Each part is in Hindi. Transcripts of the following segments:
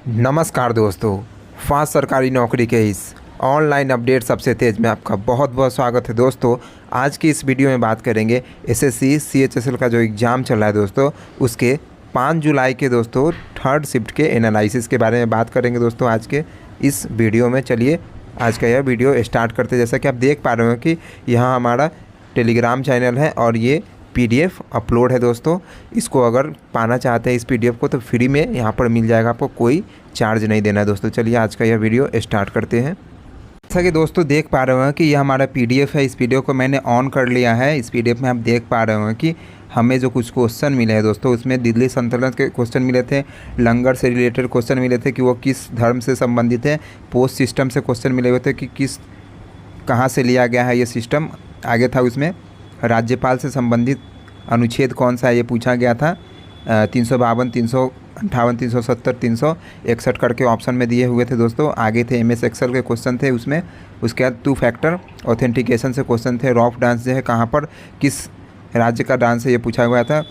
नमस्कार दोस्तों, फास्ट सरकारी नौकरी के इस ऑनलाइन अपडेट सबसे तेज़ में आपका बहुत बहुत स्वागत है। दोस्तों आज की इस वीडियो में बात करेंगे एसएससी सीएचएसएल का जो एग्ज़ाम चल रहा है दोस्तों, उसके 5 जुलाई के दोस्तों थर्ड शिफ्ट के एनालिसिस के बारे में बात करेंगे दोस्तों आज के इस वीडियो में। चलिए आज का यह वीडियो स्टार्ट करते हैं। जैसा कि आप देख पा रहे हो कि यहाँ हमारा टेलीग्राम चैनल है और ये पीडीएफ अपलोड है दोस्तों। इसको अगर पाना चाहते हैं इस पीडीएफ को तो फ्री में यहाँ पर मिल जाएगा, आपको कोई चार्ज नहीं देना है दोस्तों। चलिए आज का यह वीडियो स्टार्ट करते हैं। जैसा कि दोस्तों देख पा रहे हैं कि यह हमारा पीडीएफ है। इस पीडीएफ को मैंने ऑन कर लिया है। इस पीडीएफ में आप देख पा रहे हैं कि हमें जो कुछ क्वेश्चन मिले हैं दोस्तों, उसमें दिल्ली सल्तनत के क्वेश्चन मिले थे, लंगर से रिलेटेड क्वेश्चन मिले थे कि वो किस धर्म से संबंधित है, पोस्ट सिस्टम से क्वेश्चन मिले हुए थे कि कहाँ से लिया गया है ये सिस्टम। आगे था उसमें राज्यपाल से संबंधित अनुच्छेद कौन सा है ये पूछा गया था। 352, 358, 370, 361 करके ऑप्शन में दिए हुए थे दोस्तों। आगे थे एमएस एक्सेल के क्वेश्चन थे उसमें। उसके बाद 2 फैक्टर ऑथेंटिकेशन से क्वेश्चन थे। रॉफ डांस जो है कहाँ पर किस राज्य का डांस है ये पूछा गया था।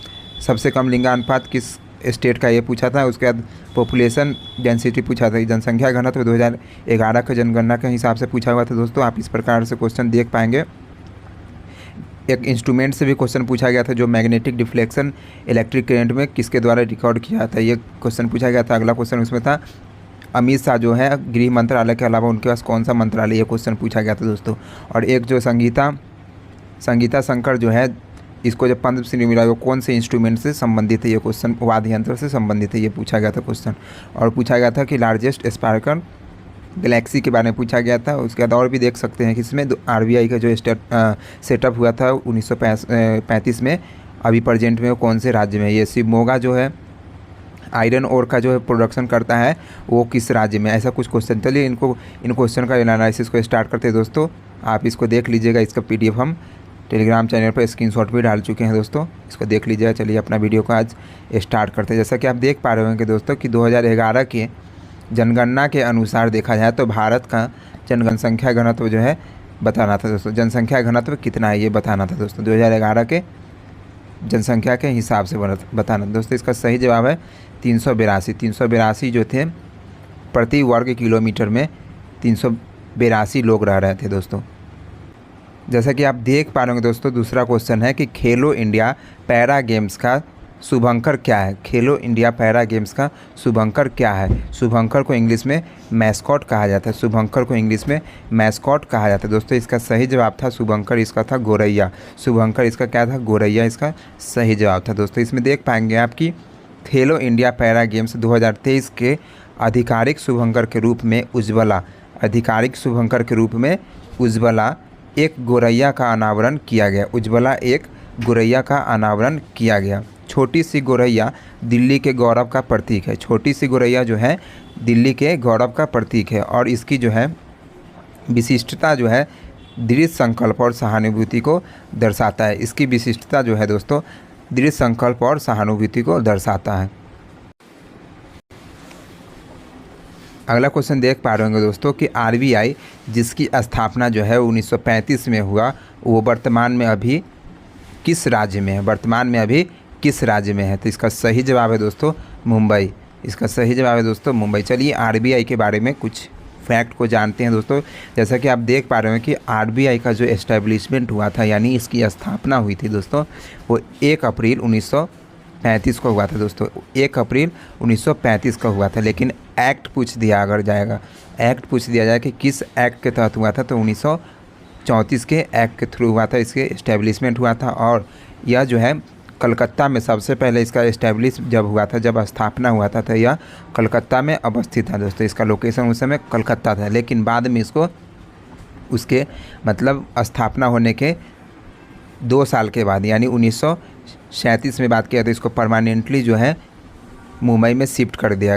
सबसे कम लिंगानुपात किस स्टेट का ये पूछा था। उसके बाद पॉपुलेशन डेंसिटी पूछा था, जनसंख्या घनत्व 2011 के जनगणना के हिसाब से पूछा हुआ था दोस्तों। आप इस प्रकार से क्वेश्चन देख पाएंगे। एक इंस्ट्रूमेंट से भी क्वेश्चन पूछा गया था, जो मैग्नेटिक डिफ्लेक्शन इलेक्ट्रिक करंट में किसके द्वारा रिकॉर्ड किया जाता है ये क्वेश्चन पूछा गया था। अगला क्वेश्चन उसमें था अमित शाह जो है गृह मंत्रालय के अलावा उनके पास कौन सा मंत्रालय, ये क्वेश्चन पूछा गया था दोस्तों। और एक जो संगीता शंकर जो है, इसको जब पद्मश्री मिला वो कौन से इंस्ट्रूमेंट से संबंधित है ये क्वेश्चन, वाद्य यंत्र से संबंधित है ये पूछा गया था क्वेश्चन। और पूछा गया था कि लार्जेस्ट स्पार्कल गैलेक्सी के बारे में पूछा गया था। उसके बाद और भी देख सकते हैं कि इसमें आरबीआई का जो सेटअप हुआ था 1935 में, अभी प्रेजेंट में वो कौन से राज्य में। ये शिवमोगा जो है आयरन ओर का जो है प्रोडक्शन करता है वो किस राज्य में, ऐसा कुछ क्वेश्चन। चलिए इन क्वेश्चन का एनालिसिस को स्टार्ट करते हैं दोस्तों। आप इसको देख लीजिएगा। इसका पीडीएफ हम टेलीग्राम चैनल पर स्क्रीनशॉट भी डाल चुके हैं दोस्तों, इसको देख लीजिएगा। चलिए अपना वीडियो को आज स्टार्ट करते हैं। जैसा कि आप देख पा रहे होंगे दोस्तों कि 2011 के जनगणना के अनुसार देखा जाए तो भारत का जनसंख्या घनत्व जो है बताना था दोस्तों। जनसंख्या घनत्व कितना है ये बताना था दोस्तों 2011 के जनसंख्या के हिसाब से बताना दोस्तों। इसका सही जवाब है 382 जो थे प्रति वर्ग किलोमीटर में 382 लोग रह रहे थे दोस्तों। जैसा कि आप देख पा रहे होंगे दोस्तों, दूसरा क्वेश्चन है कि खेलो इंडिया पैरा गेम्स का शुभंकर क्या है। खेलो इंडिया पैरा गेम्स का शुभंकर क्या है। शुभंकर को इंग्लिश में मैस्कॉट कहा जाता है। शुभंकर को इंग्लिश में मैस्कॉट कहा जाता है दोस्तों। इसका सही जवाब था शुभंकर, इसका था गोरैया। शुभंकर इसका क्या था, गोरैया इसका सही जवाब था दोस्तों। इसमें देख पाएंगे आप कि खेलो इंडिया पैरा गेम्स 2023 के आधिकारिक शुभंकर के रूप में उज्ज्वला एक गोरैया का अनावरण किया गया। उज्ज्वला एक गोरैया का अनावरण किया गया। छोटी सी गोरैया दिल्ली के गौरव का प्रतीक है। छोटी सी गोरैया जो है दिल्ली के गौरव का प्रतीक है और इसकी जो है विशिष्टता जो है दृढ़ संकल्प और सहानुभूति को दर्शाता है। इसकी विशिष्टता जो है दोस्तों दृढ़ संकल्प और सहानुभूति को दर्शाता है। अगला क्वेश्चन देख पा रहे होंगे दोस्तों कि आरबीआई जिसकी स्थापना जो है 1935 में हुआ, वो वर्तमान में अभी किस राज्य में है। तो इसका सही जवाब है दोस्तों मुंबई। इसका सही जवाब है दोस्तों मुंबई। चलिए आरबीआई के बारे में कुछ फैक्ट को जानते हैं दोस्तों। जैसा कि आप देख पा रहे हैं कि आरबीआई का जो एस्टेब्लिशमेंट हुआ था, यानी इसकी स्थापना हुई थी दोस्तों, वो 1 अप्रैल 1935 को हुआ था दोस्तों। 1 अप्रैल 1935 का हुआ था। लेकिन एक्ट पूछ दिया जाए कि किस एक्ट के तहत हुआ था, तो 1934 के एक्ट के थ्रू हुआ था, इसके एस्टेब्लिशमेंट हुआ था। और यह जो है कलकत्ता में सबसे पहले इसका एस्टेब्लिश जब हुआ था, जब स्थापना हुआ था, तो यह कलकत्ता में अवस्थित था दोस्तों। इसका लोकेशन उस समय कलकत्ता था। लेकिन बाद में इसको उसके मतलब स्थापना होने के 2 साल के बाद, यानी 1937 में बात किया तो इसको परमानेंटली जो है मुंबई में शिफ्ट कर दिया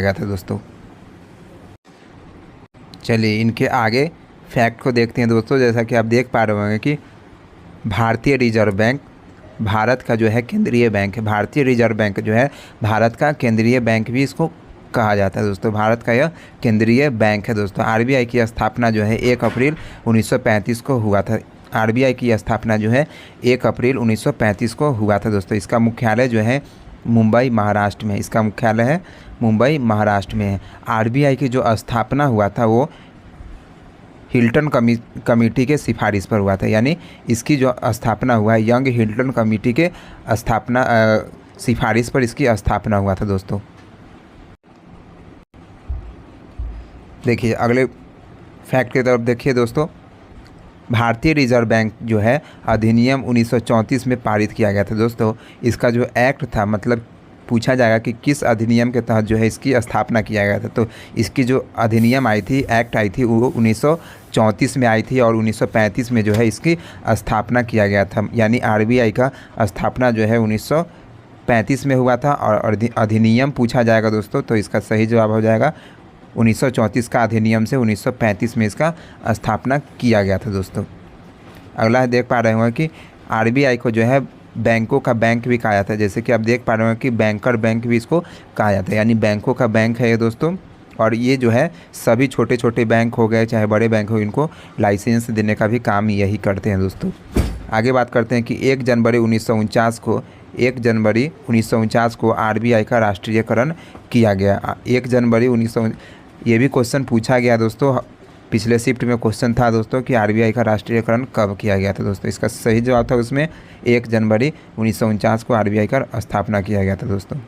गया। था दोस्तों। चलिए इनके आगे फैक्ट को देखते हैं दोस्तों। जैसा कि आप देख पा रहे होंगे कि भारतीय रिजर्व बैंक भारत का जो है केंद्रीय बैंक है। भारतीय रिजर्व बैंक जो है भारत का केंद्रीय बैंक भी इसको कहा जाता है दोस्तों। भारत का यह केंद्रीय बैंक है दोस्तों। आरबीआई की स्थापना जो है 1 अप्रैल 1935 को हुआ था। आरबीआई की स्थापना जो है 1 अप्रैल 1935 को हुआ था दोस्तों। इसका मुख्यालय जो है मुंबई महाराष्ट्र में, इसका मुख्यालय है मुंबई महाराष्ट्र में है। आरबीआई की जो स्थापना हुआ था वो हिल्टन कमेटी के सिफारिश पर हुआ था, यानी इसकी जो स्थापना हुआ है यंग हिल्टन कमेटी के स्थापना सिफारिश पर इसकी स्थापना हुआ था दोस्तों। देखिए अगले फैक्ट की तरफ देखिए दोस्तों, भारतीय रिजर्व बैंक जो है अधिनियम 1934 में पारित किया गया था दोस्तों। इसका जो एक्ट था, मतलब पूछा जाएगा कि किस अधिनियम के तहत जो है इसकी स्थापना किया गया था, तो इसकी जो अधिनियम आई थी, एक्ट आई थी, वो 1934 में आई थी और 1935 में जो है इसकी स्थापना किया गया था। यानी आरबीआई का स्थापना जो है 1935 में हुआ था। और अधिनियम पूछा जाएगा दोस्तों तो इसका सही जवाब हो जाएगा 1934 का अधिनियम से 1935 में इसका स्थापना किया गया था दोस्तों। अगला है, देख पा रहे होंगे कि आरबीआई को जो है बैंकों का बैंक भी कहा जाता है। जैसे कि आप देख पा रहे होंगे कि बैंकर बैंक भी इसको कहा जाता है, यानी बैंकों का बैंक है ये दोस्तों। और ये जो है सभी छोटे छोटे बैंक हो गए चाहे बड़े बैंक हो, इनको लाइसेंस देने का भी काम यही करते हैं दोस्तों। आगे बात करते हैं कि 1 जनवरी 1949 को आरबीआई का राष्ट्रीयकरण किया गया। 1 जनवरी 19, ये भी क्वेश्चन पूछा गया दोस्तों, पिछले शिफ्ट में क्वेश्चन था दोस्तों कि आरबीआई का राष्ट्रीयकरण कब किया गया था दोस्तों। इसका सही जवाब था उसमें 1 जनवरी 1949 को आरबीआई का स्थापना किया गया था दोस्तों।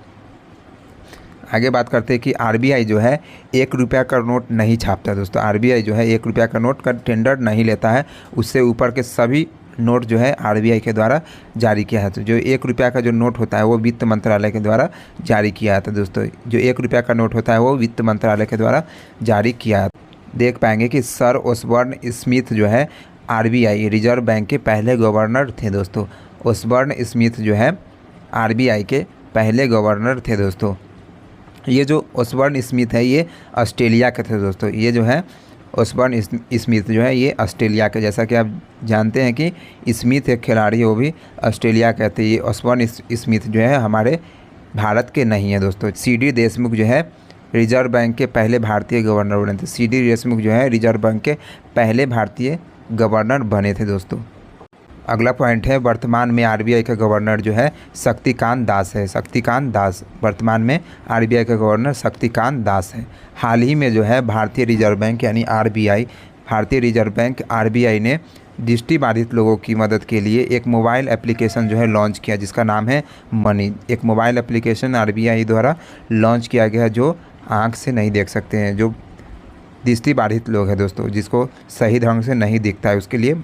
आगे बात करते हैं कि आरबीआई जो है 1 रुपया का नोट नहीं छापता दोस्तों। आरबीआई जो है 1 रुपया का नोट का टेंडर नहीं लेता है, उससे ऊपर के सभी नोट जो है आरबीआई के द्वारा जारी किया है। तो जो 1 रुपया का जो नोट होता है वो वित्त मंत्रालय के द्वारा जारी किया जाता है दोस्तों। जो 1 रुपया का नोट होता है वो वित्त मंत्रालय के द्वारा जारी किया है। देख पाएंगे कि सर ओसबर्न स्मिथ जो है आरबीआई रिजर्व बैंक के पहले गवर्नर थे दोस्तों। ओसबर्न स्मिथ जो है आरबीआई के पहले गवर्नर थे दोस्तों। ये जो ओसबर्न स्मिथ है ये ऑस्ट्रेलिया के थे दोस्तों। ये जो है ओसबर्न स्मिथ जो है ये ऑस्ट्रेलिया के, जैसा कि आप जानते हैं कि स्मिथ एक खिलाड़ी वो भी ऑस्ट्रेलिया के थे। ये ओसबर्न स्मिथ जो है हमारे भारत के नहीं है दोस्तों। सीडी देशमुख जो है रिजर्व बैंक के पहले भारतीय गवर्नर बने थे। सीडी देशमुख जो है रिजर्व बैंक के पहले भारतीय गवर्नर बने थे दोस्तों। अगला पॉइंट है, वर्तमान में आरबीआई का गवर्नर जो है शक्तिकांत दास है। शक्तिकांत दास, वर्तमान में आरबीआई का गवर्नर शक्तिकांत दास है। हाल ही में जो है भारतीय रिजर्व बैंक यानी आरबीआई, भारतीय रिजर्व बैंक आरबीआई ने दृष्टिबाधित लोगों की मदद के लिए एक मोबाइल एप्लीकेशन जो है लॉन्च किया जिसका नाम है मनी। एक मोबाइल एप्लीकेशन आरबीआई द्वारा लॉन्च किया गया जो आँख से नहीं देख सकते हैं, जो दृष्टिबाधित लोग हैं दोस्तों, जिसको सही ढंग से नहीं दिखता है, उसके लिए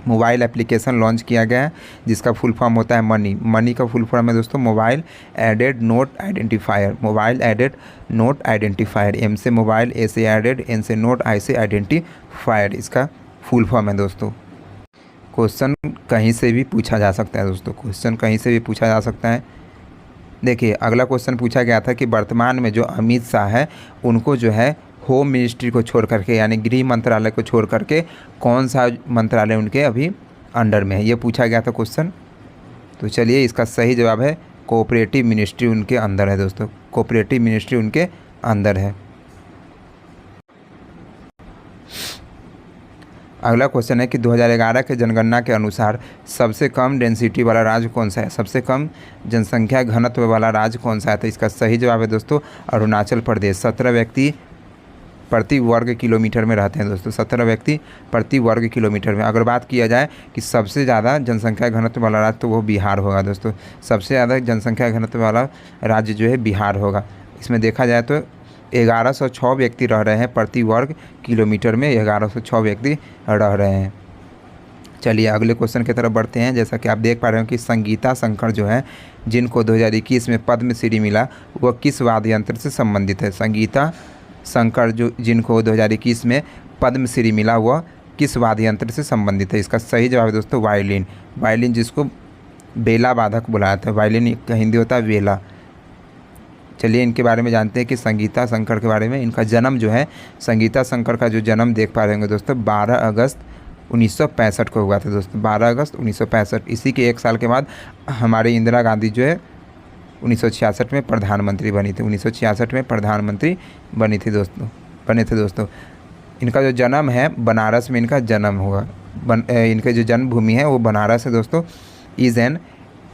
मोबाइल एप्लीकेशन लॉन्च किया गया है जिसका फुल फॉर्म होता है मनी। मनी का फुल फॉर्म है दोस्तों mobile aided note identifier. Mobile aided note identifier, M से मोबाइल, ए से एडेड, एन से नोट, आई से आइडेंटिफायर, इसका फुल फॉर्म है दोस्तों। क्वेश्चन कहीं से भी पूछा जा सकता है दोस्तों, क्वेश्चन कहीं से भी पूछा जा सकता है। देखिए अगला क्वेश्चन पूछा गया था कि वर्तमान में जो अमित शाह है उनको जो है होम मिनिस्ट्री को छोड़ करके यानी गृह मंत्रालय को छोड़ करके कौन सा मंत्रालय उनके अभी अंडर में है, ये पूछा गया था क्वेश्चन। तो चलिए इसका सही जवाब है कोऑपरेटिव मिनिस्ट्री उनके अंदर है दोस्तों। कोऑपरेटिव मिनिस्ट्री उनके अंदर है। अगला क्वेश्चन है कि 2011 के जनगणना के अनुसार सबसे कम डेंसिटी वाला राज्य कौन सा है। सबसे कम जनसंख्या घनत्व वाला राज्य कौन सा है, तो इसका सही जवाब है दोस्तों अरुणाचल प्रदेश। 17 व्यक्ति प्रति वर्ग किलोमीटर में रहते हैं दोस्तों। 17 व्यक्ति प्रति वर्ग किलोमीटर में। अगर बात किया जाए कि सबसे ज़्यादा जनसंख्या घनत्व वाला राज्य तो वो बिहार होगा दोस्तों। सबसे ज़्यादा जनसंख्या घनत्व वाला राज्य जो है बिहार होगा। इसमें देखा जाए तो 1106 व्यक्ति रह रहे हैं प्रति वर्ग किलोमीटर में, 1106 व्यक्ति रह रहे हैं। चलिए अगले क्वेश्चन की तरफ बढ़ते हैं। जैसा कि आप देख पा रहे हो कि संगीता शंकर जो है जिनको 2021 में पद्मश्री मिला वह किस वाद्य यंत्र से संबंधित है। संगीता शंकर जो जिनको 2021 में पद्मश्री मिला वह किस वाद्य यंत्र से संबंधित है। इसका सही जवाब है दोस्तों वायलिन। वायलिन जिसको बेला वादक बुलाया था, वायलिन का हिंदी होता है वेला। चलिए इनके बारे में जानते हैं कि संगीता शंकर के बारे में। इनका जन्म जो है, संगीता शंकर का जो जन्म देख पा रहे होंगे दोस्तों 12 अगस्त 1965 को हुआ था दोस्तों। 12 अगस्त 1965। इसी के एक साल के बाद हमारे इंदिरा गांधी जो है 1966 में प्रधानमंत्री बनी थी। 1966 में प्रधानमंत्री बने थे दोस्तों। इनका जो जन्म है बनारस में इनका जन्म हुआ। इनके जो जन्मभूमि है वो बनारस है दोस्तों। Is an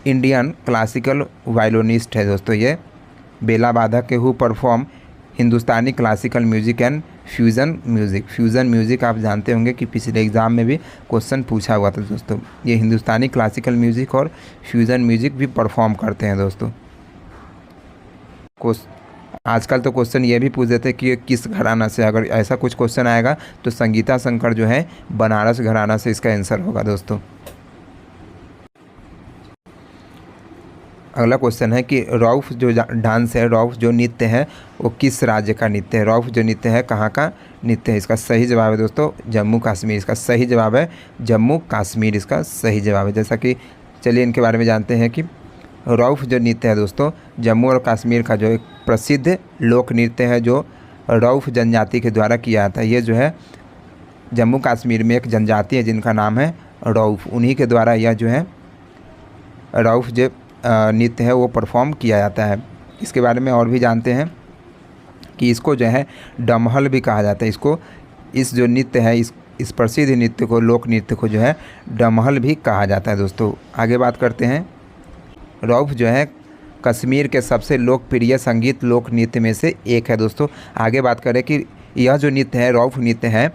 Indian classical violinist है दोस्तों ये बेला बाधक के, who perform Hindustani classical music and fusion music. Fusion music आप जानते होंगे कि पिछले एग्ज़ाम में भी क्वेश्चन पूछा हुआ था दोस्तों। ये हिंदुस्तानी क्लासिकल म्यूज़िक और फ्यूज़न म्यूज़िक भी परफॉर्म करते हैं दोस्तों। आजकल तो क्वेश्चन ये भी पूछ देते हैं कि ये किस घराना से, अगर ऐसा कुछ क्वेश्चन आएगा तो संगीता शंकर जो है बनारस घराना से इसका आंसर होगा दोस्तों। अगला क्वेश्चन है कि रौफ जो डांस है, रौफ जो नृत्य है वो किस राज्य का नृत्य है। रौफ जो नृत्य है कहाँ का नृत्य है। इसका सही जवाब है दोस्तों जम्मू कश्मीर। इसका सही जवाब है जम्मू कश्मीर, इसका सही जवाब है। जैसा कि चलिए इनके बारे में जानते हैं कि रौफ जो नृत्य है दोस्तों जम्मू और कश्मीर का जो एक प्रसिद्ध लोक नृत्य है जो रौफ जनजाति के द्वारा किया जाता है। ये जो है जम्मू कश्मीर में एक जनजाति है जिनका नाम है रौफ, उन्हीं के द्वारा यह जो है रौफ जो नृत्य है वो परफॉर्म किया जाता है। इसके बारे में और भी जानते हैं कि इसको जो है डमहल भी कहा जाता है। इसको इस जो नृत्य है इस प्रसिद्ध नृत्य को, लोक नृत्य को जो है डमहल भी कहा जाता है दोस्तों। आगे बात करते हैं, रौफ जो है कश्मीर के सबसे लोकप्रिय संगीत लोक नृत्य में से एक है दोस्तों। आगे बात करें कि यह जो नृत्य है रौफ नृत्य है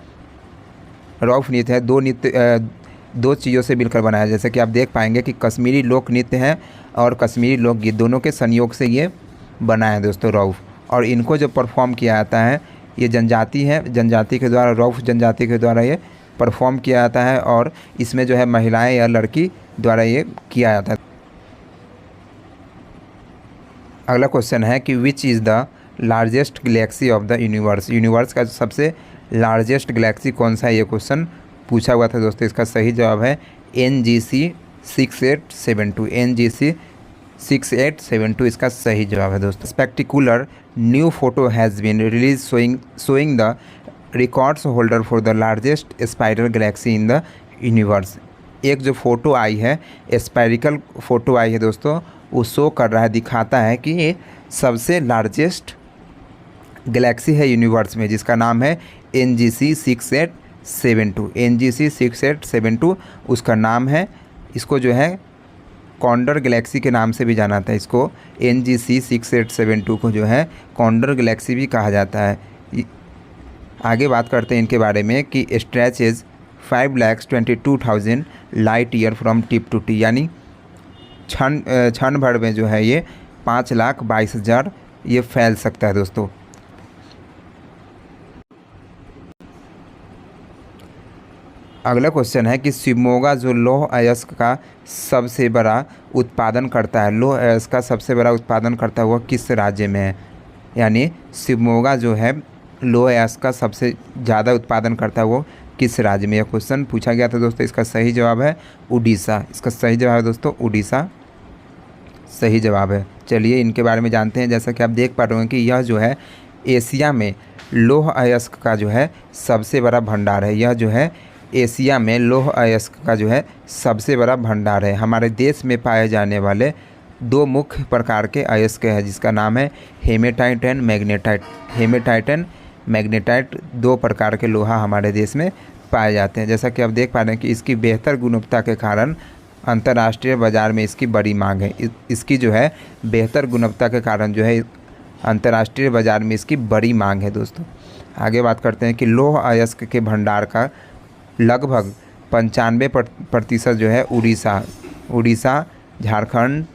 दो चीज़ों से मिलकर बनाया है। जैसे कि आप देख पाएंगे कि कश्मीरी लोक नृत्य है और कश्मीरी लोकगीत दोनों के संयोग से ये बना है दोस्तों रौफ। और इनको जो परफॉर्म किया जाता है ये जनजाति है, जनजाति के द्वारा, रौफ जनजाति के द्वारा ये परफॉर्म किया जाता है और इसमें जो है महिलाएं या लड़की द्वारा ये किया जाता है। अगला क्वेश्चन है कि which is the largest Galaxy of the universe. Universe का सबसे लार्जेस्ट गैलेक्सी कौन सा है, ये क्वेश्चन पूछा हुआ था दोस्तों। इसका सही जवाब है NGC 6872। NGC 6872 इसका सही जवाब है दोस्तों। Spectacular new photo has been release showing the records holder for the largest spiral galaxy in the universe. एक जो फ़ोटो आई है, स्पायरिकल फ़ोटो आई है दोस्तों, वो शो कर रहा है, दिखाता है कि ये सबसे लार्जेस्ट गैलेक्सी है यूनिवर्स में जिसका नाम है NGC 6872। NGC 6872 उसका नाम है। इसको जो है कॉन्डर गैलेक्सी के नाम से भी जाना था। इसको NGC 6872 को जो है कॉन्डर गैलेक्सी भी कहा जाता है। आगे बात करते हैं इनके बारे में कि stretches 5,22,000 light year from tip to टी, यानी क्षण भर में जो है ये 5,22,000 ये फैल सकता है दोस्तों। अगला क्वेश्चन है कि शिवमोगा जो लौह अयस्क का सबसे बड़ा उत्पादन करता है, लौह अयस्क का सबसे बड़ा उत्पादन करता है, वह किस राज्य में है। यानी शिवमोगा जो है लौह अयस्क का सबसे ज़्यादा उत्पादन करता है वो किस राज्य में, यह क्वेश्चन पूछा गया था दोस्तों। इसका सही जवाब है उड़ीसा। इसका सही जवाब है दोस्तों उड़ीसा, सही जवाब है। चलिए इनके बारे में जानते हैं। जैसा कि आप देख पा रहे हैं कि यह जो है एशिया में लौह अयस्क का जो है सबसे बड़ा भंडार है। यह जो है एशिया में लौह अयस्क का जो है सबसे बड़ा भंडार है। हमारे देश में पाए जाने वाले दो मुख्य प्रकार के अयस्क है जिसका नाम है hematite and magnetite. Hematite and magnetite दो प्रकार के लोहा हमारे देश में पाए जाते हैं। जैसा कि आप देख पा रहे हैं कि इसकी बेहतर गुणवत्ता के कारण अंतर्राष्ट्रीय बाज़ार में इसकी बड़ी मांग है। इसकी जो है बेहतर गुणवत्ता के कारण जो है अंतर्राष्ट्रीय बाज़ार में इसकी बड़ी मांग है दोस्तों। आगे बात करते हैं कि लौह अयस्क के भंडार का लगभग 95% जो है उड़ीसा, झारखंड,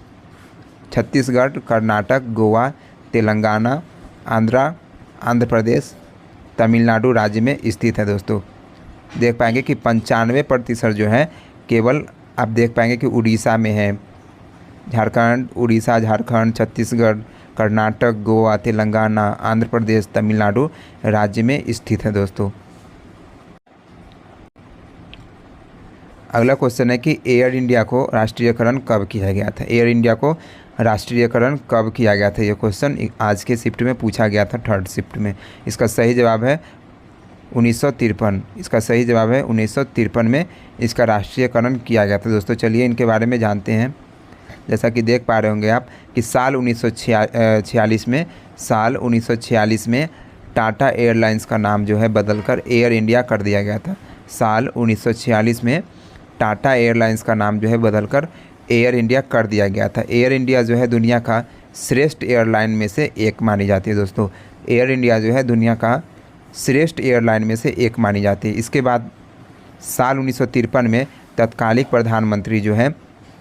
छत्तीसगढ़, कर्नाटक, गोवा, तेलंगाना, आंध्र प्रदेश, तमिलनाडु राज्य में स्थित है दोस्तों। देख पाएंगे कि 95% जो है केवल आप देख पाएंगे कि उड़ीसा में है। उड़ीसा, झारखंड, छत्तीसगढ़, कर्नाटक, गोवा, तेलंगाना, आंध्र प्रदेश, तमिलनाडु राज्य में स्थित है दोस्तों। अगला क्वेश्चन है कि एयर इंडिया को राष्ट्रीयकरण कब किया गया था। एयर इंडिया को राष्ट्रीयकरण कब किया गया था, ये क्वेश्चन आज के शिफ्ट में पूछा गया था, थर्ड शिफ्ट में। इसका सही जवाब है 1953। इसका सही जवाब है 1953 में इसका राष्ट्रीयकरण किया गया था दोस्तों। चलिए इनके बारे में जानते हैं। जैसा कि देख पा रहे होंगे आप कि साल 1946 में टाटा एयरलाइंस का नाम जो है बदलकर एयर इंडिया कर दिया गया था। साल 1946 में टाटा एयरलाइंस का नाम जो है बदलकर एयर इंडिया कर दिया गया था। एयर इंडिया जो है दुनिया का श्रेष्ठ एयरलाइन में से एक मानी जाती है दोस्तों। एयर इंडिया जो है दुनिया का श्रेष्ठ एयरलाइन में से एक मानी जाती है। इसके बाद साल 1953 में तत्कालिक प्रधानमंत्री जो है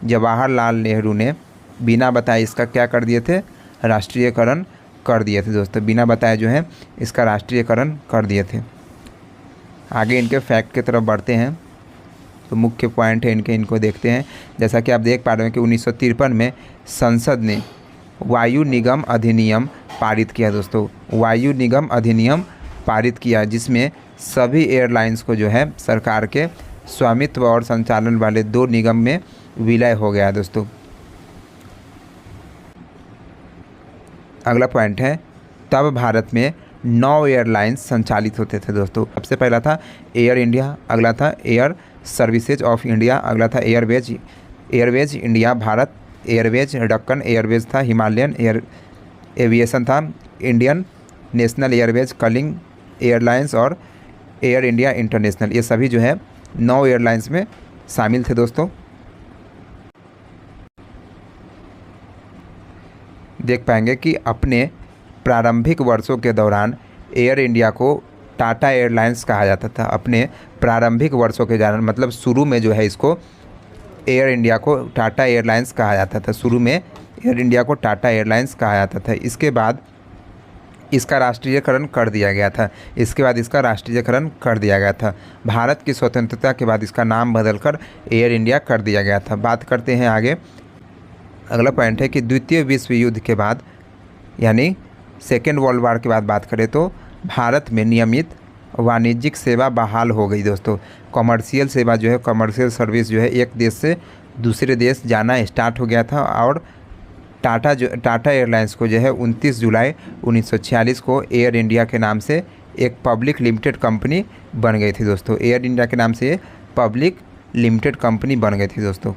जवाहरलाल नेहरू ने बिना बताए इसका क्या कर दिए थे, राष्ट्रीयकरण कर दिए थे दोस्तों। बिना बताए जो है इसका राष्ट्रीयकरण कर दिए थे। आगे इनके फैक्ट की तरफ बढ़ते हैं, तो मुख्य पॉइंट है इनको देखते हैं। जैसा कि आप देख पा रहे हैं कि 1953 में संसद ने वायु निगम अधिनियम पारित किया दोस्तों। वायु निगम अधिनियम पारित किया, जिसमें सभी एयरलाइंस को जो है सरकार के स्वामित्व और संचालन वाले 2 निगम में विलय हो गया दोस्तों। अगला पॉइंट है, तब भारत में 9 एयरलाइंस संचालित होते थे दोस्तों। सबसे पहला था एयर इंडिया, अगला था एयर सर्विसेज ऑफ इंडिया, अगला था Airways India Bharat, Airways Deccan Airways था, हिमालयन एविएशन था, Indian National Airways, Kalinga Airlines और एयर इंडिया इंटरनेशनल। ये सभी जो है 9 एयरलाइंस में शामिल थे दोस्तों। देख पाएंगे कि अपने प्रारंभिक वर्षों के दौरान एयर इंडिया को टाटा एयरलाइंस कहा जाता था। अपने प्रारंभिक वर्षों के दौरान मतलब शुरू में जो है इसको एयर इंडिया को टाटा एयरलाइंस कहा जाता था। शुरू में एयर इंडिया को टाटा एयरलाइंस कहा जाता था। इसके बाद इसका राष्ट्रीयकरण कर दिया गया था। भारत की स्वतंत्रता के बाद इसका नाम बदलकर एयर इंडिया कर दिया गया था। बात करते हैं आगे। अगला पॉइंट है कि द्वितीय विश्व युद्ध के बाद यानी सेकेंड वर्ल्ड वार के बाद बात करें तो भारत में नियमित वाणिज्यिक सेवा बहाल हो गई दोस्तों। कमर्शियल सेवा जो है, कमर्शियल सर्विस जो है एक देश से दूसरे देश जाना स्टार्ट हो गया था। और टाटा एयरलाइंस को जो है 29 जुलाई 1946 को एयर इंडिया के नाम से एक पब्लिक लिमिटेड कंपनी बन गई थी दोस्तों। एयर इंडिया के नाम से पब्लिक लिमिटेड कंपनी बन गई थी दोस्तों।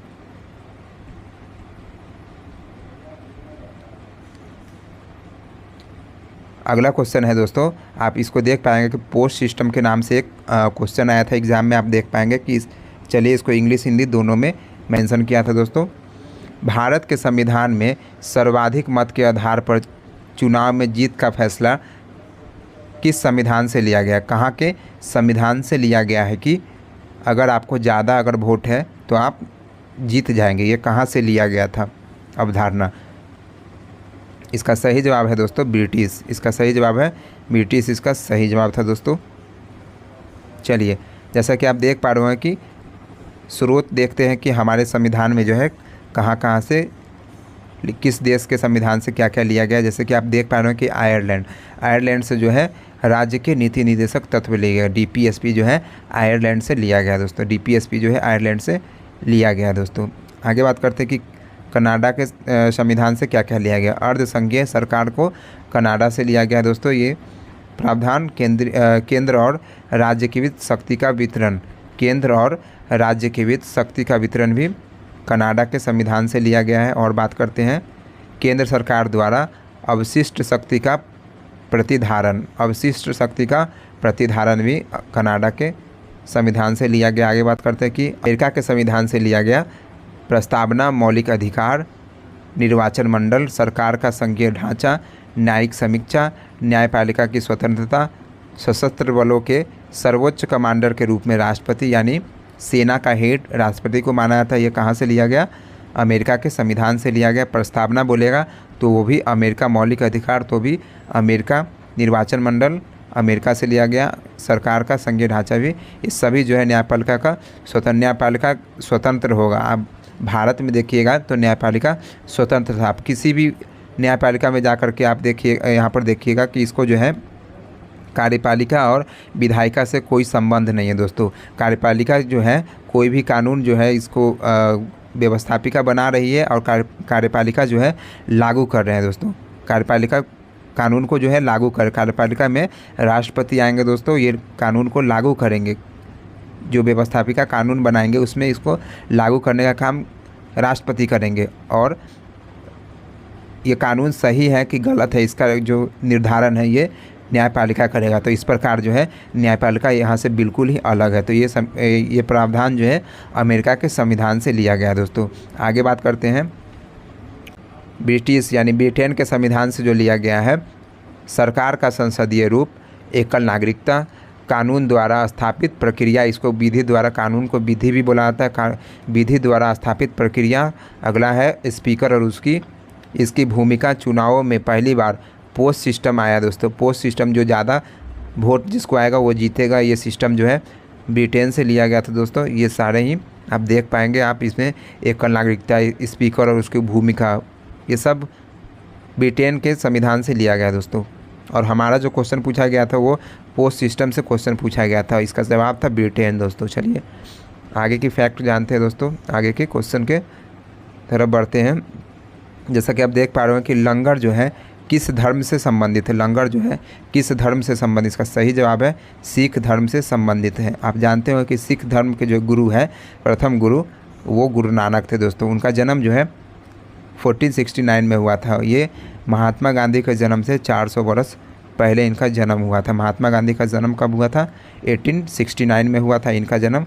अगला क्वेश्चन है दोस्तों, आप इसको देख पाएंगे कि पोस्ट सिस्टम के नाम से एक क्वेश्चन आया था एग्ज़ाम में। आप देख पाएंगे कि चलिए इसको इंग्लिश हिंदी दोनों में मेंशन किया था दोस्तों। भारत के संविधान में सर्वाधिक मत के आधार पर चुनाव में जीत का फैसला किस संविधान से लिया गया? कहाँ के संविधान से लिया गया है कि अगर आपको ज़्यादा अगर वोट है तो आप जीत जाएंगे? ये कहाँ से लिया गया था अवधारणा? इसका सही जवाब है दोस्तों ब्रिटिश। इसका सही जवाब है ब्रिटिश, इसका सही जवाब था दोस्तों। चलिए, जैसा कि आप देख पा रहे हैं कि स्रोत देखते हैं कि हमारे संविधान में जो है कहाँ से किस देश के संविधान से क्या क्या लिया गया। जैसे कि आप देख पा रहे हैं कि आयरलैंड से जो है राज्य के नीति निदेशक तत्व लिया गया। डीपीएसपी जो है आयरलैंड से लिया गया दोस्तों। डीपीएसपी जो है आयरलैंड से लिया गया दोस्तों। आगे बात करते हैं कि कनाडा के संविधान से क्या क्या लिया गया। अर्धसंघीय सरकार को कनाडा से लिया गया दोस्तों। ये प्रावधान केंद्र और राज्य के बीच शक्ति का वितरण, केंद्र और राज्य के बीच शक्ति का वितरण भी कनाडा के संविधान से लिया गया है। और बात करते हैं केंद्र सरकार द्वारा अवशिष्ट शक्ति का प्रतिधारण भी कनाडा के संविधान से लिया गया। आगे बात करते हैं कि अमेरिका के संविधान से लिया गया प्रस्तावना, मौलिक अधिकार, निर्वाचन मंडल, सरकार का संघीय ढांचा, न्यायिक समीक्षा, न्यायपालिका की स्वतंत्रता, सशस्त्र बलों के सर्वोच्च कमांडर के रूप में राष्ट्रपति यानी सेना का हेड राष्ट्रपति को माना जाता है। ये कहाँ से लिया गया? अमेरिका के संविधान से लिया गया। प्रस्तावना बोलेगा तो वो भी अमेरिका, मौलिक अधिकार तो भी अमेरिका, निर्वाचन मंडल अमेरिका से लिया गया, सरकार का संघीय ढांचा भी। इस सभी जो है न्यायपालिका स्वतंत्र होगा। आप भारत में देखिएगा तो न्यायपालिका स्वतंत्र था। आप किसी भी न्यायपालिका में जा कर के आप देखिए, यहाँ पर देखिएगा कि इसको जो है कार्यपालिका और विधायिका से कोई संबंध नहीं है दोस्तों। कार्यपालिका जो है कोई भी कानून जो है इसको व्यवस्थापिका बना रही है और कार्यपालिका जो है लागू कर रहे हैं दोस्तों। कार्यपालिका कानून को जो है लागू कर, कार्यपालिका में राष्ट्रपति आएंगे दोस्तों, ये कानून को लागू करेंगे। जो व्यवस्थापिका कानून बनाएंगे उसमें इसको लागू करने का काम राष्ट्रपति करेंगे। और ये कानून सही है कि गलत है इसका जो निर्धारण है ये न्यायपालिका करेगा। तो इस प्रकार जो है न्यायपालिका यहाँ से बिल्कुल ही अलग है। तो ये प्रावधान जो है अमेरिका के संविधान से लिया गया है दोस्तों। आगे बात करते हैं ब्रिटिश यानी ब्रिटेन के संविधान से जो लिया गया है, सरकार का संसदीय रूप, एकल नागरिकता, कानून द्वारा स्थापित प्रक्रिया, इसको विधि द्वारा, कानून को विधि भी बोला जाता है, विधि द्वारा स्थापित प्रक्रिया। अगला है स्पीकर और इसकी भूमिका, चुनावों में पहली बार पोस्ट सिस्टम आया दोस्तों। पोस्ट सिस्टम, जो ज़्यादा वोट जिसको आएगा वो जीतेगा, ये सिस्टम जो है ब्रिटेन से लिया गया था दोस्तों। ये सारे ही आप देख पाएंगे आप इसमें, एकल नागरिकता, स्पीकर और उसकी भूमिका, ये सब ब्रिटेन के संविधान से लिया गया दोस्तों। और हमारा जो क्वेश्चन पूछा गया था वो पोस्ट सिस्टम से क्वेश्चन पूछा गया था, इसका जवाब था ब्रिटेन दोस्तों। चलिए आगे की फैक्ट जानते हैं दोस्तों, आगे के क्वेश्चन के तरफ बढ़ते हैं। जैसा कि आप देख पा रहे हो कि लंगर जो है किस धर्म से संबंधित है, लंगर जो है किस धर्म से संबंधित, इसका सही जवाब है सिख धर्म से संबंधित है। आप जानते हो कि सिख धर्म के जो गुरु है, प्रथम गुरु, वो गुरु नानक थे दोस्तों। उनका जन्म जो है 1469 में हुआ था। ये महात्मा गांधी के जन्म से 400 वर्ष पहले इनका जन्म हुआ था। महात्मा गांधी का जन्म कब हुआ था? 1869 में हुआ था इनका जन्म।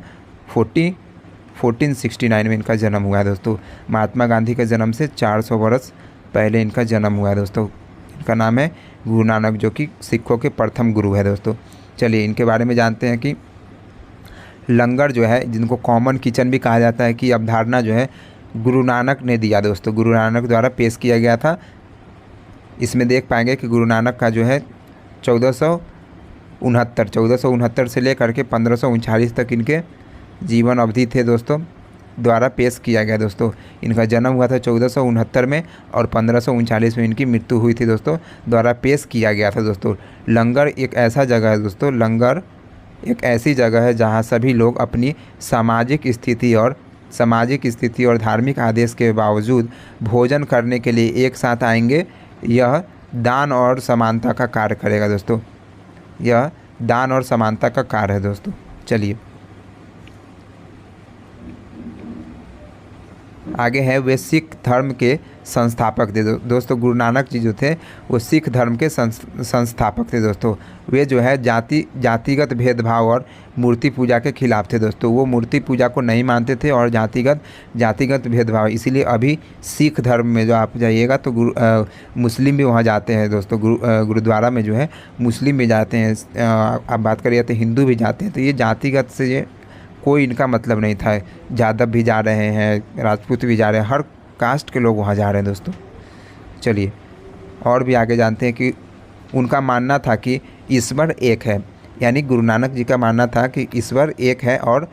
1469 में इनका जन्म हुआ है दोस्तों। महात्मा गांधी के जन्म से 400 वर्ष पहले इनका जन्म हुआ है दोस्तों। इनका नाम है गुरु नानक, जो कि सिखों के प्रथम गुरु है दोस्तों। चलिए इनके बारे में जानते हैं कि लंगर जो है, जिनको कॉमन किचन भी कहा जाता है, कि अवधारणा जो है गुरु नानक ने दिया दोस्तों, गुरु नानक द्वारा पेश किया गया था। इसमें देख पाएंगे कि गुरु नानक का जो है 1469 से लेकर के 1539 तक इनके जीवन अवधि थे दोस्तों, द्वारा पेश किया गया दोस्तों। इनका जन्म हुआ था 1469 में और 1539 में इनकी मृत्यु हुई थी दोस्तों, द्वारा पेश किया गया था दोस्तों। लंगर एक ऐसा जगह है दोस्तों, लंगर एक ऐसी जगह है जहां सभी लोग अपनी सामाजिक स्थिति और धार्मिक आदेश के बावजूद भोजन करने के लिए एक साथ आएंगे। यह दान और समानता का कार्य करेगा दोस्तों, यह दान और समानता का कार्य है दोस्तों। चलिए आगे है, वे सिख धर्म के संस्थापक थे दोस्तों। गुरु नानक जी जो थे वो सिख धर्म के संस्थापक थे दोस्तों। वे जो है जातिगत भेदभाव और मूर्ति पूजा के खिलाफ थे दोस्तों। वो मूर्ति पूजा को नहीं मानते थे और जातिगत भेदभाव, इसीलिए अभी सिख धर्म में जो आप जाइएगा तो मुस्लिम भी वहाँ जाते हैं दोस्तों। गुरुद्वारा में जो है मुस्लिम भी जाते हैं, आप बात करिए तो हिंदू भी जाते हैं। तो ये जातिगत से ये कोई इनका मतलब नहीं था। यादव भी जा रहे हैं, राजपूत भी जा रहे हैं, हर कास्ट के लोग वहाँ जा रहे हैं दोस्तों। चलिए और भी आगे जानते हैं कि उनका मानना था कि ईश्वर एक है, यानी गुरु नानक जी का मानना था कि ईश्वर एक है और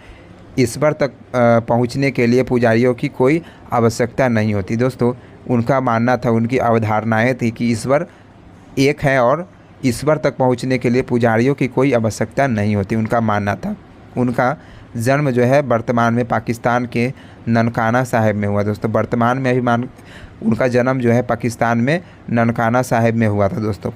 ईश्वर तक पहुँचने के लिए पुजारियों की कोई आवश्यकता नहीं होती दोस्तों। उनका मानना था, उनकी अवधारणाएँ थी कि ईश्वर एक है और ईश्वर तक पहुँचने के लिए पुजारियों की कोई आवश्यकता नहीं होती, उनका मानना था। उनका जन्म जो है वर्तमान में पाकिस्तान के ननकाना साहिब में हुआ दोस्तों। वर्तमान में अभी उनका जन्म जो है पाकिस्तान में ननकाना साहिब में हुआ था दोस्तों।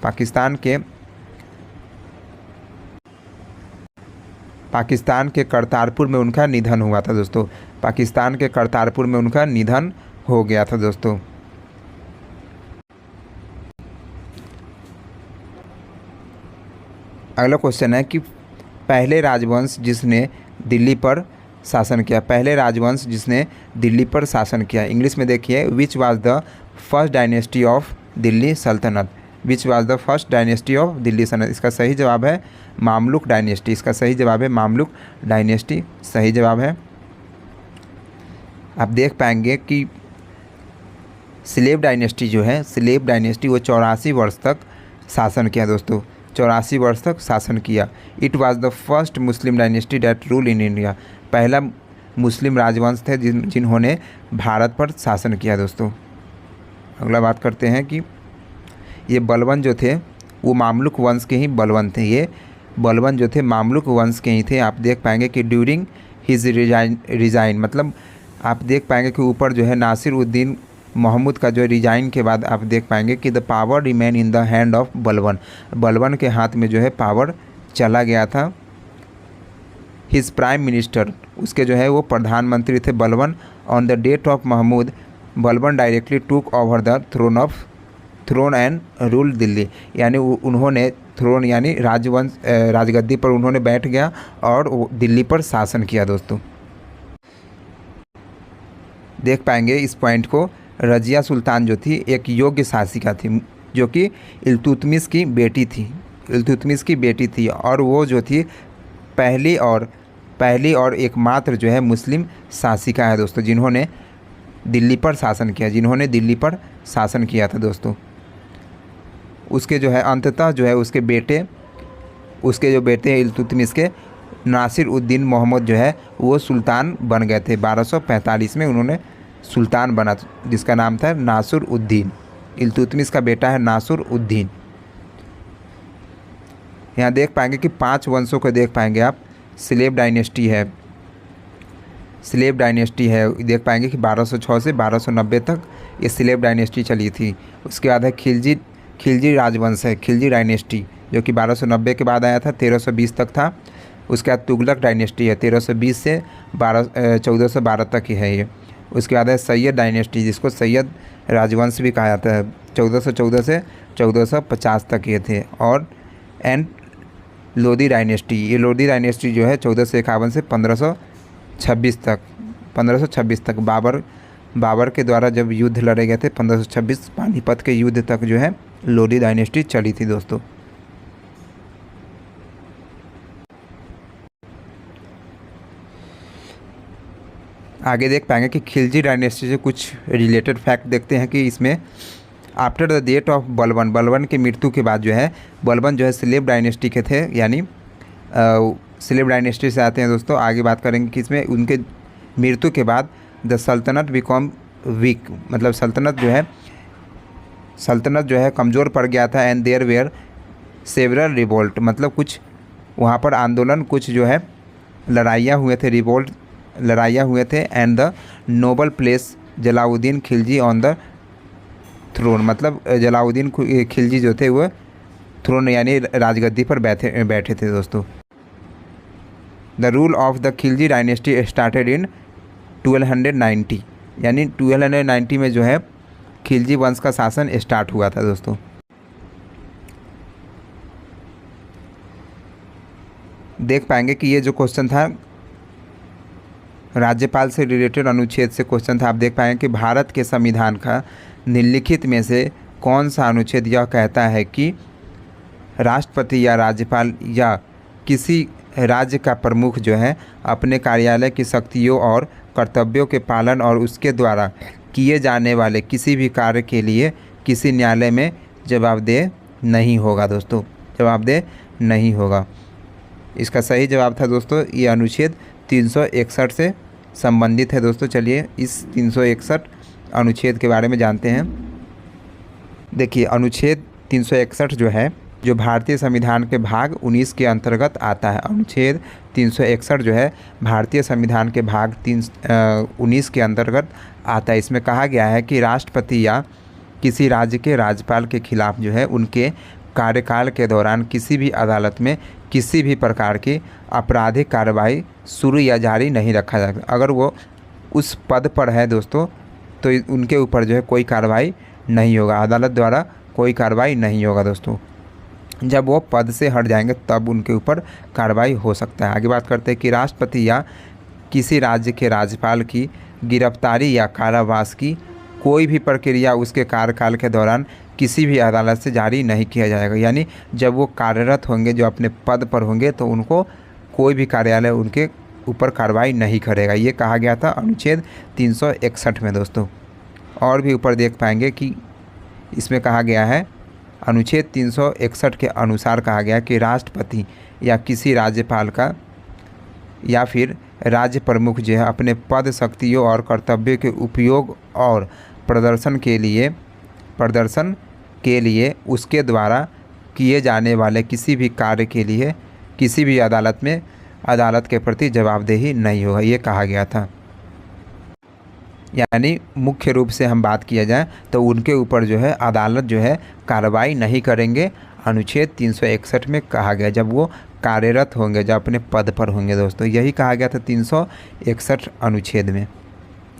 पाकिस्तान के करतारपुर में उनका निधन हुआ था दोस्तों। पाकिस्तान के करतारपुर में उनका निधन हो गया था दोस्तों। अगला क्वेश्चन है कि पहले राजवंश जिसने दिल्ली पर शासन किया, पहले राजवंश जिसने दिल्ली पर शासन किया। इंग्लिश में देखिए, which was the first dynasty of Delhi सल्तनत, which was the first dynasty of Delhi सल्तनत। इसका सही जवाब है मामलुक डायनेस्टी, इसका सही जवाब है मामलुक डायनेस्टी, सही जवाब है। आप देख पाएंगे कि स्लेव डायनेस्टी जो है, स्लेव डायनेस्टी वो 84 वर्ष तक शासन किया दोस्तों, 84 वर्ष तक शासन किया। It was the first Muslim dynasty that rule in India, पहला मुस्लिम राजवंश थे जिन्होंने भारत पर शासन किया दोस्तों। अगला बात करते हैं कि ये बलबन जो थे वो मामलुक वंश के ही बलबन थे, ये बलबन जो थे मामलुक वंश के ही थे। आप देख पाएंगे कि ड्यूरिंग हिज रिजाइन, मतलब आप देख पाएंगे कि ऊपर जो है नासिर उद्दीन मोहम्मद का जो रिजाइन के बाद आप देख पाएंगे कि the power remain in the hand of Balban, Balban के हाथ में जो है पावर चला गया था। हिज प्राइम मिनिस्टर, उसके जो है वो प्रधानमंत्री थे Balban. On the death of Mahmud, Balban directly took over the throne of throne and rule Delhi, यानी उन्होंने थ्रोन यानी राजवंश राजगद्दी पर उन्होंने बैठ गया और दिल्ली पर शासन किया दोस्तों। देख पाएंगे इस पॉइंट को, रजिया सुल्तान जो थी एक योग्य शासिका थी जो कि इल्तुतमिश की बेटी थी, इल्तुतमिश की बेटी थी, और वो जो थी पहली और एकमात्र जो है मुस्लिम शासिका है दोस्तों जिन्होंने दिल्ली पर शासन किया, जिन्होंने दिल्ली पर शासन किया था दोस्तों। उसके जो है अंततः जो है उसके जो बेटे हैं इल्तुतमिश के, नासिर उद्दीन मोहम्मद जो है वो सुल्तान बन गए थे। 1245 में उन्होंने सुल्तान बना जिसका नाम था नासिर उद्दीन। इल्तुतमिश का बेटा है नासिर उद्दीन। यहाँ देख पाएंगे कि 5 वंशों को देख पाएंगे आप। स्लेव डायनेस्टी है, देख पाएंगे कि 1206 से 1290 तक ये स्लेव डायनेस्टी चली थी। उसके बाद है खिलजी राजवंश है, खिलजी डायनेस्टी जो कि 1290 के बाद आया था, 1320 तक था। उसके बाद तुगलक डायनेस्टी है, 1320 से 1412 तक ही है ये। उसके बाद है सैयद डायनेस्टी जिसको सैयद राजवंश भी कहा जाता है, 1414 से 1450 तक ये थे। और एंड लोधी डायनेस्टी, ये लोधी डायनेस्टी जो है 1451 से 1526 तक बाबर के द्वारा जब युद्ध लड़े गए थे 1526 पानीपत के युद्ध तक जो है लोधी डायनेस्टी चली थी दोस्तों। आगे देख पाएंगे कि खिलजी डायनेस्टी से कुछ रिलेटेड फैक्ट देखते हैं कि इसमें after the death of Balban की मृत्यु के बाद जो है बलबन जो है स्लेव डायनेस्टी के थे, यानी स्लेव डायनेस्टी से आते हैं दोस्तों। आगे बात करेंगे कि इसमें उनके मृत्यु के बाद द सल्तनत बिकॉम वीक, मतलब सल्तनत जो है कमज़ोर पड़ गया था। And there were several revolt, मतलब कुछ वहाँ पर आंदोलन, कुछ जो है लड़ाइयाँ हुए थे। And the noble places Jalaluddin Khilji on the throne, मतलब जलाउद्दीन खिलजी जो थे वो थ्रोन यानी राजगद्दी पर बैठे थे दोस्तों। The rule of the Khilji dynasty started in 1290, यानी 1290 में जो है खिलजी वंश का शासन स्टार्ट हुआ था दोस्तों। देख पाएंगे कि ये जो क्वेश्चन था राज्यपाल से रिलेटेड अनुच्छेद से क्वेश्चन था। आप देख पाएंगे कि भारत के संविधान का निम्नलिखित में से कौन सा अनुच्छेद यह कहता है कि राष्ट्रपति या राज्यपाल या किसी राज्य का प्रमुख जो है अपने कार्यालय की शक्तियों और कर्तव्यों के पालन और उसके द्वारा किए जाने वाले किसी भी कार्य के लिए किसी न्यायालय में जवाबदेह नहीं होगा दोस्तों, जवाबदेह नहीं होगा। इसका सही जवाब था दोस्तों ये अनुच्छेद 361 से संबंधित है दोस्तों। चलिए इस 361 अनुच्छेद के बारे में जानते हैं। देखिए अनुच्छेद 361 जो है जो भारतीय संविधान के भाग 19 के अंतर्गत आता है। अनुच्छेद 361 जो है भारतीय संविधान के भाग 19 के अंतर्गत आता है। इसमें कहा गया है कि राष्ट्रपति या किसी राज्य के राज्यपाल के खिलाफ जो है उनके कार्यकाल के दौरान किसी भी अदालत में किसी भी प्रकार की आपराधिक कार्रवाई शुरू या जारी नहीं रखा जाता। अगर वो उस पद पर है दोस्तों तो उनके ऊपर जो है कोई कार्रवाई नहीं होगा, अदालत द्वारा कोई कार्रवाई नहीं होगा दोस्तों। जब वो पद से हट जाएंगे तब उनके ऊपर कार्रवाई हो सकता है। आगे बात करते हैं कि राष्ट्रपति या किसी राज्य के राज्यपाल की गिरफ्तारी या कारावास की कोई भी प्रक्रिया उसके कार्यकाल के दौरान किसी भी अदालत से जारी नहीं किया जाएगा। यानी जब वो कार्यरत होंगे, जो अपने पद पर होंगे, तो उनको कोई भी कार्यालय उनके ऊपर कार्रवाई नहीं करेगा। ये कहा गया था अनुच्छेद 361 में दोस्तों। और भी ऊपर देख पाएंगे कि इसमें कहा गया है अनुच्छेद 361 के अनुसार कहा गया कि राष्ट्रपति या किसी राज्यपाल का या फिर राज्य प्रमुख जो है अपने पद, शक्तियों और कर्तव्य के उपयोग और प्रदर्शन के लिए उसके द्वारा किए जाने वाले किसी भी कार्य के लिए किसी भी अदालत के प्रति जवाबदेही नहीं होगा। ये कहा गया था। यानी मुख्य रूप से हम बात किया जाए तो उनके ऊपर जो है अदालत जो है कार्रवाई नहीं करेंगे। अनुच्छेद 361 में कहा गया जब वो कार्यरत होंगे, जब अपने पद पर होंगे दोस्तों। यही कहा गया था 361 अनुच्छेद में।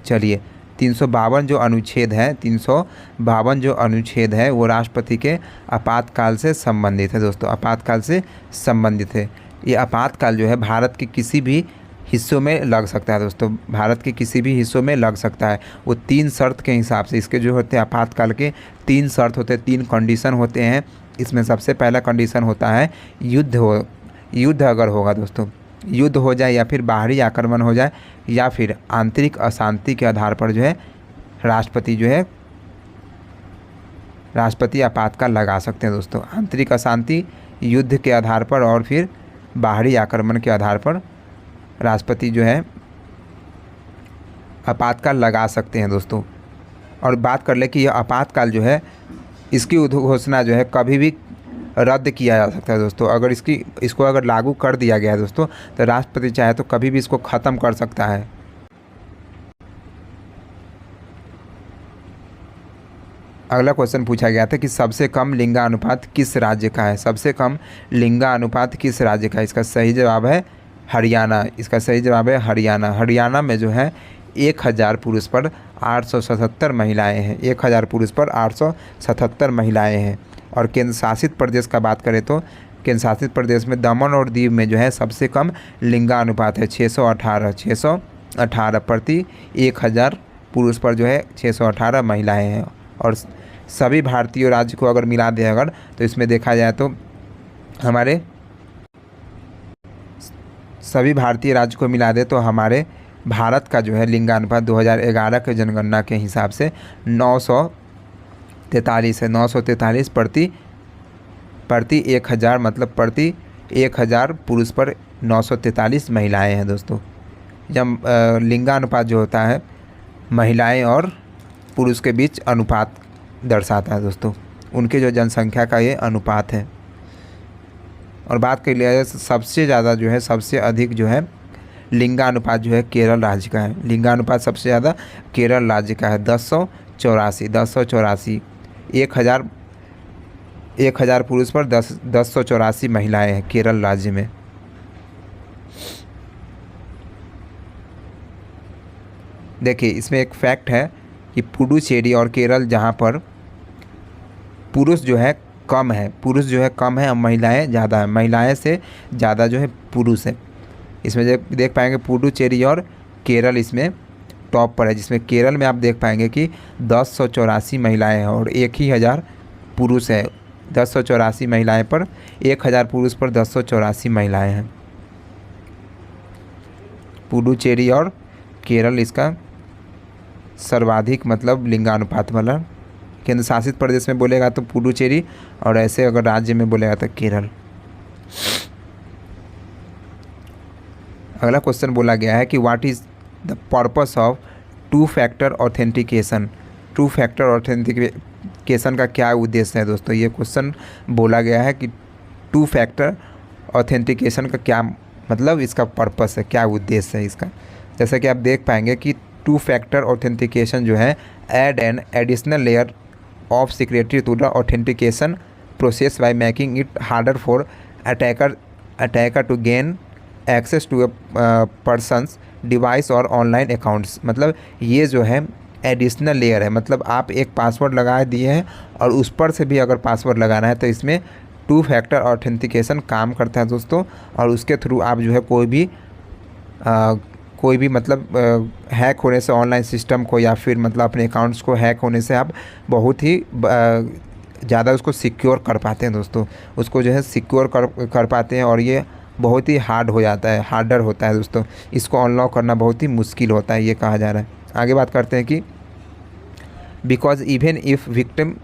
चलिए 352 जो अनुच्छेद है, 352 जो अनुच्छेद है वो राष्ट्रपति के आपातकाल से संबंधित है दोस्तों, आपातकाल से संबंधित है। ये आपातकाल जो है भारत के किसी भी हिस्सों में लग सकता है दोस्तों, भारत के किसी भी हिस्सों में लग सकता है। वो 3 शर्त के हिसाब से, इसके जो होते हैं आपातकाल के 3 शर्त होते हैं, 3 कंडीशन होते हैं। इसमें सबसे पहला कंडीशन होता है युद्ध अगर होगा दोस्तों, युद्ध हो जाए या फिर बाहरी आक्रमण हो जाए या फिर आंतरिक अशांति के आधार पर जो है राष्ट्रपति आपातकाल लगा सकते हैं दोस्तों। आंतरिक अशांति, युद्ध के आधार पर और फिर बाहरी आक्रमण के आधार पर राष्ट्रपति जो है आपातकाल लगा सकते हैं दोस्तों। और बात कर ले कि यह आपातकाल जो है, इसकी घोषणा जो है कभी भी रद्द किया जा सकता है दोस्तों। अगर इसको अगर लागू कर दिया गया है दोस्तों, तो राष्ट्रपति चाहे तो कभी भी इसको ख़त्म कर सकता है। अगला क्वेश्चन पूछा गया था कि सबसे कम लिंगानुपात किस राज्य का है, सबसे कम लिंगानुपात किस राज्य का है। इसका सही जवाब है हरियाणा, इसका सही जवाब है हरियाणा। हरियाणा में जो है 1000 पुरुष पर 877 महिलाएं हैं, 1000 पुरुष पर 877 महिलाएं हैं। और केंद्र शासित प्रदेश का बात करें तो केंद्र शासित प्रदेश में दमन और दीव में जो है सबसे कम लिंगानुपात है 618 प्रति 1000 पुरुष पर जो है 618 महिलाएं हैं। और सभी भारतीय राज्य को अगर मिला दें अगर, तो इसमें देखा जाए तो हमारे सभी भारतीय राज्य को मिला दे तो हमारे भारत का जो है लिंगानुपात 2011 के जनगणना के हिसाब से 943 है, 943 प्रति 1000, मतलब प्रति 1000 पुरुष पर 943 महिलाएं हैं दोस्तों। जब लिंगानुपात जो होता है महिलाएं और पुरुष के बीच अनुपात दर्शाता है दोस्तों, उनके जो जनसंख्या का ये अनुपात है। और बात कर लिया जाए सबसे ज़्यादा जो है, सबसे अधिक जो है लिंगानुपात जो है केरल राज्य का है। लिंगानुपात सबसे ज़्यादा केरल राज्य का है 1084। 1000 पुरुष पर 1084 महिलाएं हैं केरल राज्य में। देखिए इसमें एक फैक्ट है कि पुडुचेरी और केरल जहाँ पर पुरुष जो है कम है, पुरुष जो है कम है और महिलाएं ज़्यादा है, महिलाएं से ज़्यादा जो है पुरुष है। इसमें देख पाएंगे पुडुचेरी और केरल इसमें टॉप पर है, जिसमें केरल में आप देख पाएंगे कि 1084 महिलाएं हैं और 1000 पुरुष है। 1084 महिलाएं पर 1000 पुरुष पर 1084 महिलाएं हैं। पुडुचेरी और केरल इसका सर्वाधिक मतलब लिंगानुपात वाला। केंद्र शासित प्रदेश में बोलेगा तो पुडुचेरी, और ऐसे अगर राज्य में बोलेगा तो केरल। अगला क्वेश्चन बोला गया है कि what is the purpose of 2 factor authentication. 2 factor authentication का क्या उद्देश्य है दोस्तों, ये क्वेश्चन बोला गया है कि 2 फैक्टर ऑथेंटिकेशन का क्या मतलब, इसका पर्पस है, क्या उद्देश्य है इसका। जैसा कि आप देख पाएंगे कि 2 फैक्टर ऑथेंटिकेशन जो है add an additional layer of security to the authentication process by making it harder for attacker to gain access to person's device और ऑनलाइन अकाउंट्स। मतलब ये जो है एडिशनल लेयर है, मतलब आप एक पासवर्ड लगा दिए हैं और उस पर से भी अगर पासवर्ड लगाना है तो इसमें 2 फैक्टर ऑथेंटिकेशन काम करता है दोस्तों। और उसके थ्रू आप जो है कोई भी मतलब हैक होने से ऑनलाइन सिस्टम को या फिर मतलब अपने अकाउंट्स को हैक होने से आप बहुत ही ज़्यादा उसको सिक्योर कर पाते हैं दोस्तों, उसको जो है सिक्योर कर पाते हैं। और ये बहुत ही हार्डर होता है दोस्तों, इसको अनलॉक करना बहुत ही मुश्किल होता है, ये कहा जा रहा है। आगे बात करते हैं कि because even if victim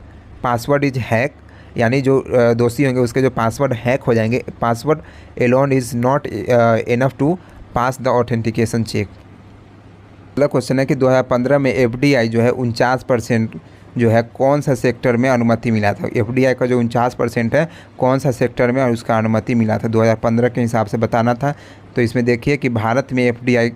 password is hack, यानी जो दोषी होंगे उसके जो पासवर्ड हैक हो जाएंगे, password alone is not enough to pass the authentication check. अगला क्वेश्चन है कि 2015 में FDI जो है 49% जो है कौन सा सेक्टर में अनुमति मिला था। FDI का जो 49% है कौन सा सेक्टर में और उसका अनुमति मिला था 2015 के हिसाब से बताना था। तो इसमें देखिए कि भारत में FDI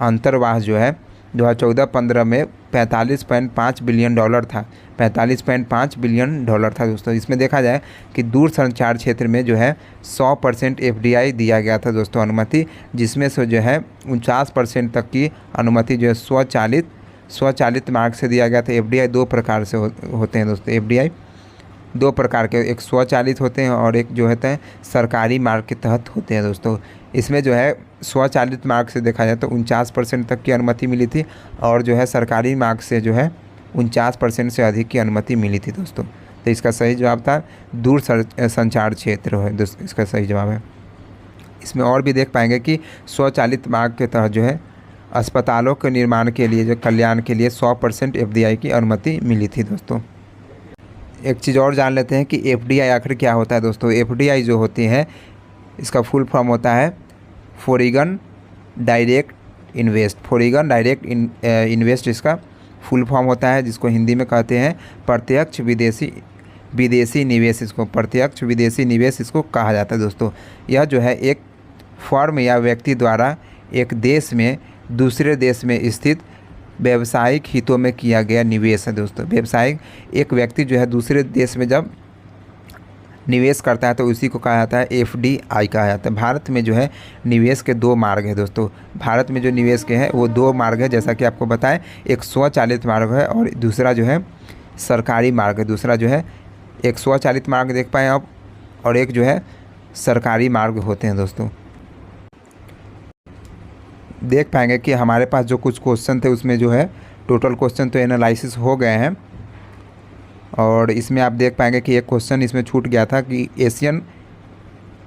अंतर्वास जो है 2014-15 में $45.5 बिलियन था, $45.5 बिलियन था दोस्तों। इसमें देखा जाए कि दूरसंचार क्षेत्र में जो है 100% FDI दिया गया था दोस्तों अनुमति, जिसमें से जो है 49% तक की अनुमति जो है स्वचालित मार्ग से दिया गया था। एफडीआई दो प्रकार से होते हैं दोस्तों। एफडीआई दो प्रकार के, एक स्वचालित होते हैं और एक जो होता है सरकारी मार्ग के तहत होते हैं दोस्तों। इसमें जो है स्वचालित मार्ग से देखा जाए तो 49% तक की अनुमति मिली थी और जो है सरकारी मार्ग से जो है 49% से अधिक की अनुमति मिली थी दोस्तों। तो इसका सही जवाब था दूर संचार क्षेत्र है दोस्तों, इसका सही जवाब है। इसमें और भी देख पाएंगे कि स्वचालित मार्ग के तहत जो है अस्पतालों के निर्माण के लिए, जो कल्याण के लिए 100% एफडीआई की अनुमति मिली थी दोस्तों। एक चीज़ और जान लेते हैं कि एफडीआई आखिर क्या होता है दोस्तों। एफडीआई जो होती है इसका फुल फॉर्म होता है foreign direct invest. Foreign direct invest इसका फुल फॉर्म होता है, जिसको हिंदी में कहते हैं प्रत्यक्ष विदेशी निवेश। इसको प्रत्यक्ष विदेशी निवेश इसको कहा जाता है दोस्तों। यह जो है एक फर्म या व्यक्ति द्वारा एक देश में दूसरे देश में स्थित व्यावसायिक हितों में किया गया निवेश है दोस्तों। व्यवसायिक एक व्यक्ति जो है दूसरे देश में जब निवेश करता है तो उसी को कहा जाता है एफडीआई कहा जाता है। भारत में जो है निवेश के दो मार्ग है दोस्तों। भारत में जो निवेश के हैं वो दो मार्ग है, जैसा कि आपको बताएं, एक स्वचालित मार्ग है और दूसरा जो है सरकारी मार्ग है। दूसरा जो है एक स्वचालित मार्ग देख पाएँ आप और एक जो है सरकारी मार्ग होते हैं दोस्तों। देख पाएंगे कि हमारे पास जो कुछ क्वेश्चन थे उसमें जो है टोटल क्वेश्चन तो एनालिसिस हो गए हैं और इसमें आप देख पाएंगे कि एक क्वेश्चन इसमें छूट गया था कि एशियन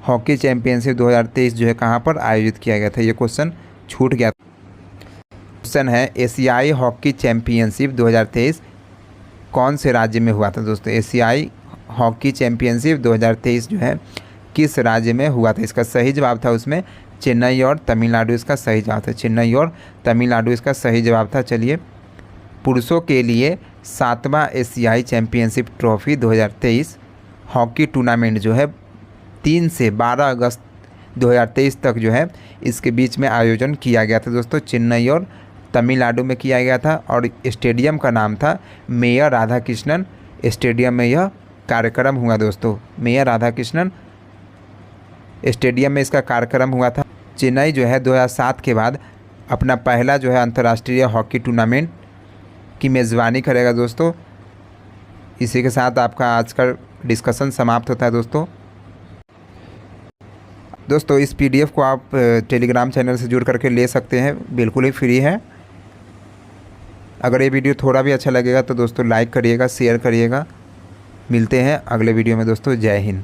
हॉकी चैम्पियनशिप 2023 जो है कहाँ पर आयोजित किया गया था। ये क्वेश्चन छूट गया। क्वेश्चन है एशियाई हॉकी चैम्पियनशिप 2023 कौन से राज्य में हुआ था दोस्तों। एशियाई हॉकी चैम्पियनशिप 2023 जो है किस राज्य में हुआ था। इसका सही जवाब था उसमें चेन्नई और तमिलनाडु इसका सही जवाब था। चेन्नई और तमिलनाडु इसका सही जवाब था। चलिए, पुरुषों के लिए 7वां एशियाई चैम्पियनशिप ट्रॉफी 2023 हॉकी टूर्नामेंट जो है 3 से 12 अगस्त 2023 तक जो है इसके बीच में आयोजन किया गया था दोस्तों। चेन्नई और तमिलनाडु में किया गया था और स्टेडियम का नाम था मेयर राधाकृष्णन स्टेडियम में यह कार्यक्रम हुआ दोस्तों। मेयर राधाकृष्णन स्टेडियम में इसका कार्यक्रम हुआ था। चेन्नई जो है 2007 के बाद अपना पहला जो है अंतर्राष्ट्रीय हॉकी टूर्नामेंट की मेज़बानी करेगा दोस्तों। इसी के साथ आपका आज का डिस्कशन समाप्त होता है दोस्तों। इस पीडीएफ को आप टेलीग्राम चैनल से जुड़ करके ले सकते हैं, बिल्कुल ही फ्री है। अगर ये वीडियो थोड़ा भी अच्छा लगेगा तो दोस्तों लाइक करिएगा, शेयर करिएगा। मिलते हैं अगले वीडियो में दोस्तों। जय हिंद।